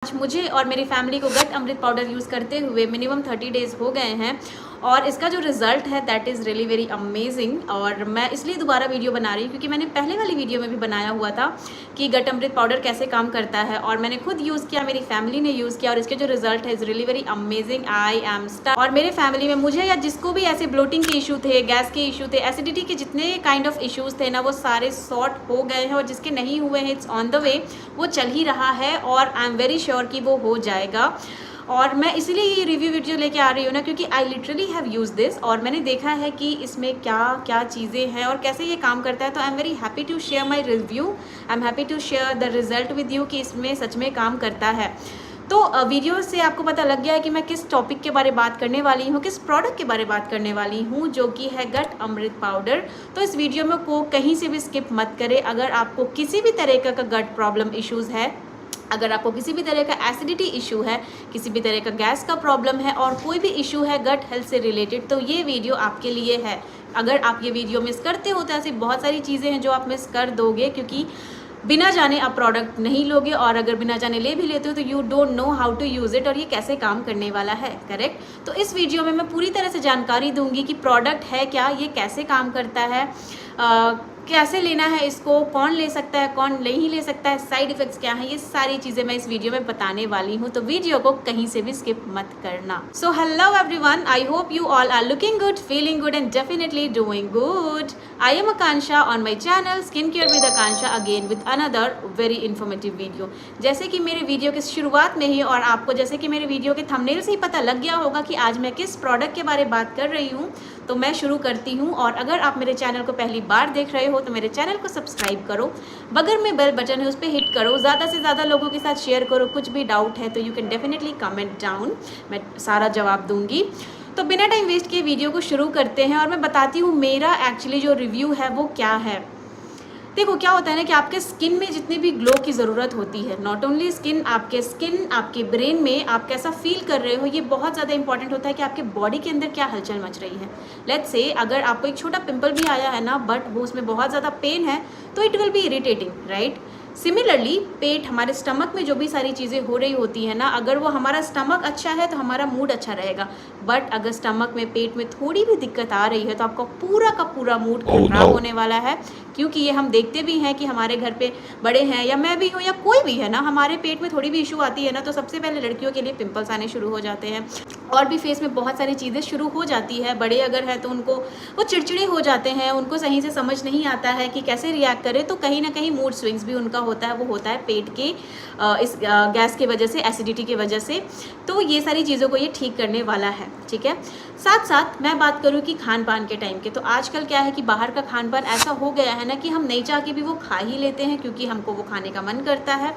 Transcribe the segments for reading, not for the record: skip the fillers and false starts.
आज मुझे और मेरी फैमिली को गट अमृत पाउडर यूज़ करते हुए मिनिमम 30 डेज़ हो गए हैं और इसका जो रिज़ल्ट है that is really very amazing. और मैं इसलिए दोबारा वीडियो बना रही हूँ क्योंकि मैंने पहले वाली वीडियो में भी बनाया हुआ था कि गट अमृत पाउडर कैसे काम करता है और मैंने खुद यूज़ किया, मेरी फैमिली ने यूज़ किया और इसके जो रिजल्ट है is really very amazing. I am star. और मेरे फैमिली में मुझे या जिसको भी ऐसे ब्लोटिंग के इशू थे, गैस के इशू थे, एसिडिटी के जितने काइंड ऑफ इशूज़ थे ना वो सारे सॉर्ट हो गए हैं और जिसके नहीं हुए हैं इट्स ऑन द वे, वो चल ही रहा है और आई एम वेरी श्योर कि वो हो जाएगा। और मैं इसीलिए ये रिव्यू वीडियो लेके आ रही हूँ ना क्योंकि I literally have use this और मैंने देखा है कि इसमें क्या क्या चीज़ें हैं और कैसे ये काम करता है। तो I am very happy to share my review, I am happy to share the result with you कि इसमें सच में काम करता है। तो वीडियो से आपको पता लग गया है कि मैं किस टॉपिक के बारे में बात करने वाली हूँ, किस प्रोडक्ट के बारे में बात करने वाली हूँ, जो कि है गट अमृत पाउडर। तो इस वीडियो में को कहीं से भी स्किप मत करें। अगर आपको किसी भी तरह का गट प्रॉब्लम इश्यूज़ है, अगर आपको किसी भी तरह का एसिडिटी इशू है, किसी भी तरह का गैस का प्रॉब्लम है और कोई भी इशू है गट हेल्थ से रिलेटेड, तो ये वीडियो आपके लिए है। अगर आप ये वीडियो मिस करते हो तो ऐसी बहुत सारी चीज़ें हैं जो आप मिस कर दोगे क्योंकि बिना जाने आप प्रोडक्ट नहीं लोगे और अगर बिना जाने ले भी लेते हो तो you don't know how to use it और ये कैसे काम करने वाला है। करेक्ट। तो इस वीडियो में मैं पूरी तरह से जानकारी दूंगी कि प्रोडक्ट है क्या, ये कैसे काम करता है, कैसे लेना है इसको, कौन ले सकता है, कौन नहीं ले सकता है, साइड इफ़ेक्ट्स क्या हैं, ये सारी चीज़ें मैं इस वीडियो में बताने वाली हूँ। तो वीडियो को कहीं से भी स्किप मत करना। So hello everyone, I hope you all are looking good, feeling good and definitely doing good. I am Akanksha on my channel skin care with Akanksha again with another very informative video. जैसे कि मेरे video की शुरुआत में ही और आपको जैसे कि मेरे वीडियो के थंबनेल से ही पता लग गया होगा कि आज मैं किस प्रोडक्ट के बारे में बात कर रही हूँ, तो मैं शुरू करती हूँ। और अगर आप मेरे चैनल को पहली बार देख रहे हो तो मेरे चैनल को सब्सक्राइब करो, बगल में बेल बटन है उस पर हिट करो, ज़्यादा से ज़्यादा लोगों के साथ शेयर करो। कुछ भी डाउट है तो you can definitely comment down, मैं सारा जवाब दूंगी। तो बिना टाइम वेस्ट किए वीडियो को शुरू करते हैं और मैं बताती हूँ मेरा एक्चुअली जो रिव्यू है वो क्या है। देखो क्या होता है ना कि आपके स्किन में जितनी भी ग्लो की ज़रूरत होती है, नॉट ओनली स्किन, आपके ब्रेन में आप कैसा फील कर रहे हो, ये बहुत ज़्यादा इंपॉर्टेंट होता है कि आपके बॉडी के अंदर क्या हलचल मच रही है। लेट्स से अगर आपको एक छोटा पिंपल भी आया है ना बट वो उसमें बहुत ज़्यादा पेन है तो it will be irritating, right. Similarly पेट, हमारे स्टमक में जो भी सारी चीज़ें हो रही होती है ना, अगर वो हमारा स्टमक अच्छा है तो हमारा मूड अच्छा रहेगा, बट अगर स्टमक में, पेट में थोड़ी भी दिक्कत आ रही है तो आपका पूरा का पूरा मूड खराब होने वाला है। क्योंकि ये हम देखते भी हैं कि हमारे घर पे बड़े हैं या मैं भी हूँ या कोई भी है ना, हमारे पेट में थोड़ी भी इशू आती है ना तो सबसे पहले लड़कियों के लिए पिंपल्स आने शुरू हो जाते हैं और भी फेस में बहुत सारी चीज़ें शुरू हो जाती है। बड़े अगर है तो उनको वो चिड़चिड़े हो जाते हैं, उनको सही से समझ नहीं आता है कि कैसे रिएक्ट करें, तो कहीं ना कहीं मूड स्विंग्स भी उनका होता है। वो होता है पेट के इस गैस की वजह से, एसिडिटी की वजह से। तो ये सारी चीज़ों को ये ठीक करने वाला है, ठीक है। साथ साथ मैं बात करूँ कि खान पान के टाइम के, तो आजकल क्या है कि बाहर का खान पान ऐसा हो गया है ना कि हम नहीं चाह के भी वो खा ही लेते हैं क्योंकि हमको वो खाने का मन करता है।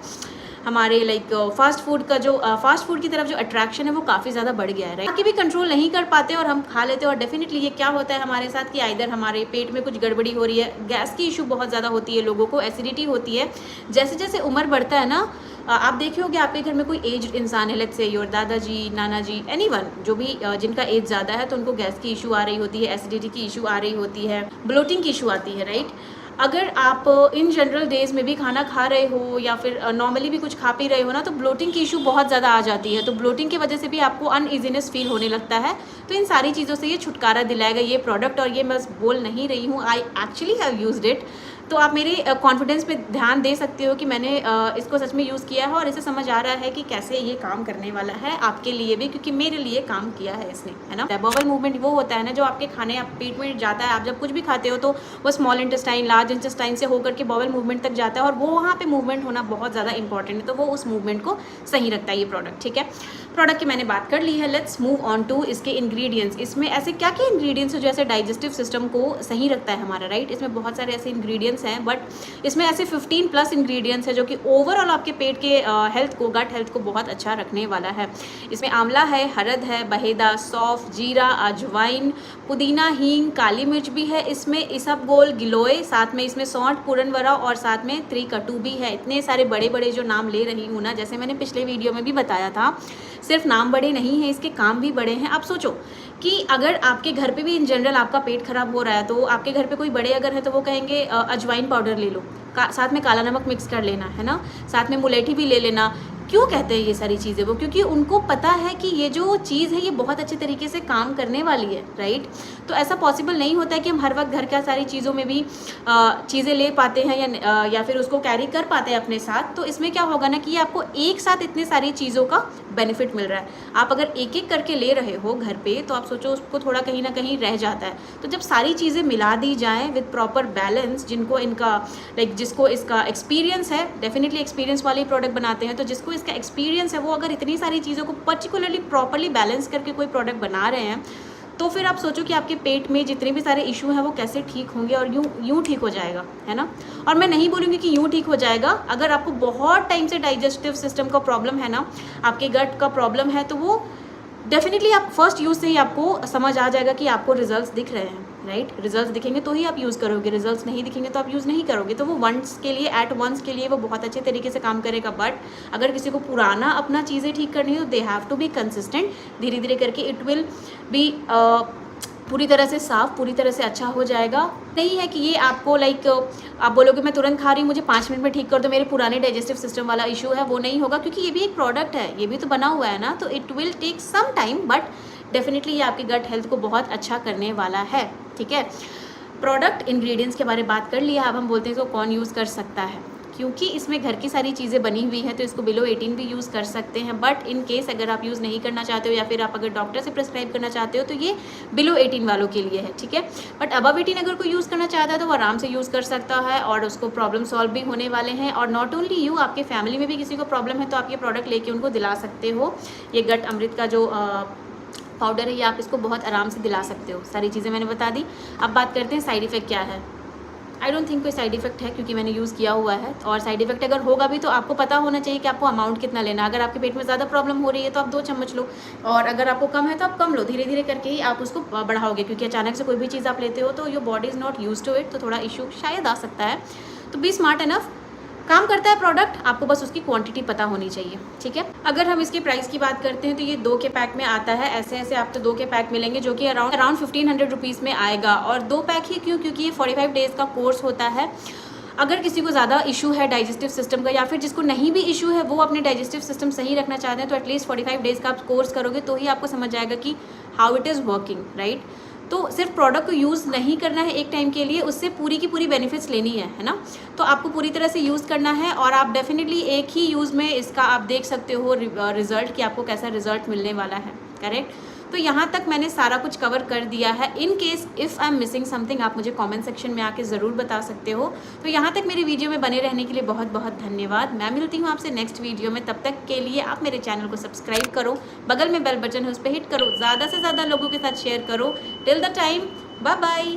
हमारे लाइक फास्ट फूड का जो फास्ट फूड की तरफ जो अट्रैक्शन है वो काफ़ी ज़्यादा बढ़ गया है, राइट। कि भी कंट्रोल नहीं कर पाते और हम खा लेते हैं और डेफिनेटली ये क्या होता है हमारे साथ कि आइदर हमारे पेट में कुछ गड़बड़ी हो रही है, गैस की इशू बहुत ज़्यादा होती है लोगों को, एसिडिटी होती है। जैसे जैसे उम्र बढ़ता है ना, आप देखे होंगे आपके घर में कोई एज्ड इंसान है, लेट्स से योर दादाजी, नाना जी, एनीवन, जो भी जिनका एज ज़्यादा है तो उनको गैस की इशू आ रही होती है, एसिडिटी की इशू आ रही होती है, ब्लोटिंग की इशू आती है, राइट। अगर आप इन जनरल डेज में भी खाना खा रहे हो या फिर नॉर्मली भी कुछ खा पी रहे हो ना तो ब्लोटिंग की इशू बहुत ज़्यादा आ जाती है। तो ब्लोटिंग की वजह से भी आपको अनइजीनेस फील होने लगता है। तो इन सारी चीज़ों से ये छुटकारा दिलाएगा ये प्रोडक्ट। और ये मैं बोल नहीं रही हूँ, I actually have used it. तो आप मेरे कॉन्फिडेंस पे ध्यान दे सकते हो कि मैंने इसको सच में यूज़ किया है और इसे समझ आ रहा है कि कैसे ये काम करने वाला है आपके लिए भी, क्योंकि मेरे लिए काम किया है इसने, है ना। बॉवल मूवमेंट वो होता है ना जो आपके खाने आप पेट में जाता है, आप जब कुछ भी खाते हो तो वो स्मॉल इंटेस्टाइन, लार्ज इंटेस्टाइन से होकर के बॉवल मूवमेंट तक जाता है और वो वहाँ पे मूवमेंट होना बहुत ज़्यादा इंपॉर्टेंट है। तो वो उस मूवमेंट को सही रखता है ये प्रोडक्ट, ठीक है। प्रोडक्ट की मैंने बात कर ली है, लेट्स मूव ऑन टू इसके इंग्रेडिएंट्स। इसमें ऐसे क्या क्या इंग्रेडिएंट्स है जो ऐसे डाइजेस्टिव सिस्टम को सही रखता है हमारा, राइट। इसमें बहुत सारे ऐसे इंग्रेडिएंट्स हैं बट इसमें ऐसे 15+ इंग्रेडिएंट्स है जो कि ओवरऑल आपके पेट के हेल्थ को, गट हेल्थ को बहुत अच्छा रखने वाला है। इसमें आंवला है, हरद है, बहेदा, सौंफ, जीरा, अजवाइन, पुदीना, हींग, काली मिर्च भी है इसमें, इसबगोल, गिलोय, साथ में इसमें सौंठ, पुरनवरा और साथ में त्रिकटु भी है। इतने सारे बड़े बड़े जो नाम ले रही हूँ ना, जैसे मैंने पिछले वीडियो में भी बताया था, सिर्फ नाम बड़े नहीं हैं, इसके काम भी बड़े हैं। आप सोचो कि अगर आपके घर पे भी इन जनरल आपका पेट खराब हो रहा है तो आपके घर पे कोई बड़े अगर है तो वो कहेंगे अजवाइन पाउडर ले लो, साथ में काला नमक मिक्स कर लेना, है ना, साथ में मुलेठी भी ले लेना, क्यों कहते हैं ये सारी चीज़ें वो? क्योंकि उनको पता है कि ये जो चीज़ है ये बहुत अच्छे तरीके से काम करने वाली है, राइट? तो ऐसा पॉसिबल नहीं होता है कि हम हर वक्त घर का सारी चीज़ों में भी चीज़ें ले पाते हैं या फिर उसको कैरी कर पाते हैं अपने साथ। तो इसमें क्या होगा ना कि आपको एक साथ इतने सारी चीज़ों का बेनिफिट मिल रहा है। आप अगर एक एक करके ले रहे हो घर पे, तो आप सोचो उसको थोड़ा कहीं ना कहीं रह जाता है। तो जब सारी चीज़ें मिला दी जाएँ विद प्रॉपर बैलेंस, जिसको इसका एक्सपीरियंस है, डेफिनेटली एक्सपीरियंस वाले प्रोडक्ट बनाते हैं, तो जिसको इसका एक्सपीरियंस है वो अगर इतनी सारी चीज़ों को पर्टिकुलरली प्रॉपरली बैलेंस करके कोई प्रोडक्ट बना रहे हैं, तो फिर आप सोचो कि आपके पेट में जितने भी सारे इशू हैं वो कैसे ठीक होंगे और यूँ ठीक हो जाएगा, है ना। और मैं नहीं बोलूँगी कि यूँ ठीक हो जाएगा। अगर आपको बहुत टाइम से डाइजेस्टिव सिस्टम का प्रॉब्लम है ना, आपके गट का प्रॉब्लम है, तो वो डेफिनेटली आप फर्स्ट यूज़ से ही आपको समझ आ जाएगा कि आपको रिजल्ट्स दिख रहे हैं, राइट? रिजल्ट्स दिखेंगे तो ही आप यूज़ करोगे, रिजल्ट्स नहीं दिखेंगे तो आप यूज़ नहीं करोगे। तो वो वंस के लिए, एट वंस के लिए वो बहुत अच्छे तरीके से काम करेगा। बट अगर किसी को पुराना अपना चीज़ें ठीक करनी है तो they have to be consistent. धीरे धीरे करके इट विल बी पूरी तरह से साफ़, पूरी तरह से अच्छा हो जाएगा। नहीं है कि ये आपको आप बोलोगे मैं तुरंत खा रही हूँ, मुझे 5 मिनट में ठीक कर दो, मेरे पुराने डाइजेस्टिव सिस्टम वाला इशू है वो नहीं होगा, क्योंकि ये भी एक प्रोडक्ट है, ये भी तो बना हुआ है ना। तो it will take some time, but definitely ये आपकी गट हेल्थ को बहुत अच्छा करने वाला है, ठीक है। प्रोडक्ट इंग्रेडिएंट्स के बारे में बात कर लिया, अब हम बोलते हैं इसको कौन यूज़ कर सकता है। क्योंकि इसमें घर की सारी चीज़ें बनी हुई हैं तो इसको बिलो 18 भी यूज़ कर सकते हैं। बट इन केस अगर आप यूज़ नहीं करना चाहते हो या फिर आप अगर डॉक्टर से प्रिस्क्राइब करना चाहते हो तो ये बिलो 18 वालों के लिए है, ठीक है। बट अबव 18 अगर कोई यूज़ करना चाहता है तो वो आराम से यूज़ कर सकता है और उसको प्रॉब्लम सॉल्व भी होने वाले हैं। और नॉट ओनली यू, आपके फैमिली में भी किसी को प्रॉब्लम है तो आप ये प्रोडक्ट लेके उनको दिला सकते हो। ये गट अमृत का जो पाउडर है ये आप इसको बहुत आराम से दिला सकते हो। सारी चीज़ें मैंने बता दी। अब बात करते हैं साइड इफ़ेक्ट क्या है। आई डोंट थिंक कोई साइड इफेक्ट है, क्योंकि मैंने यूज़ किया हुआ है। और साइड इफेक्ट अगर होगा भी तो आपको पता होना चाहिए कि आपको अमाउंट कितना लेना है। अगर आपके पेट में ज़्यादा प्रॉब्लम हो रही है तो आप 2 चम्मच लो, और अगर आपको कम है तो आप कम लो। धीरे धीरे करके ही आप उसको बढ़ाओगे, क्योंकि अचानक से कोई भी चीज़ आप लेते हो तो your body is not use to it, तो थोड़ा इशू शायद आ सकता है। तो बी स्मार्ट इनफ। काम करता है प्रोडक्ट, आपको बस उसकी क्वांटिटी पता होनी चाहिए, ठीक है। अगर हम इसके प्राइस की बात करते हैं तो ये 2 के पैक में आता है। ऐसे ऐसे आपको 2 के पैक मिलेंगे जो कि अराउंड 1500 रुपीज़ में आएगा। और 2 पैक ही क्यों? क्योंकि ये 45 डेज़ का कोर्स होता है। अगर किसी को ज़्यादा इशू है डाइजेस्टिव सिस्टम का, या फिर जिसको नहीं भी इशू है वो अपने डाइजेस्टिव सिस्टम सही रखना चाहते हैं, तो एटलीस्ट 45 डेज़ का आप कोर्स करोगे तो ही आपको समझ आएगा कि how it is working, right. तो सिर्फ प्रोडक्ट को यूज़ नहीं करना है एक टाइम के लिए, उससे पूरी की पूरी बेनिफिट्स लेनी है ना। तो आपको पूरी तरह से यूज़ करना है और आप डेफिनेटली एक ही यूज़ में इसका आप देख सकते हो रिजल्ट कि आपको कैसा रिजल्ट मिलने वाला है, करेक्ट। तो यहाँ तक मैंने सारा कुछ कवर कर दिया है। In case if I am missing something आप मुझे कमेंट सेक्शन में आके ज़रूर बता सकते हो। तो यहाँ तक मेरी वीडियो में बने रहने के लिए बहुत बहुत धन्यवाद। मैं मिलती हूँ आपसे नेक्स्ट वीडियो में। तब तक के लिए आप मेरे चैनल को सब्सक्राइब करो, बगल में बेल बटन है उस पर हिट करो, ज़्यादा से ज़्यादा लोगों के साथ शेयर करो। Till the time, bye bye.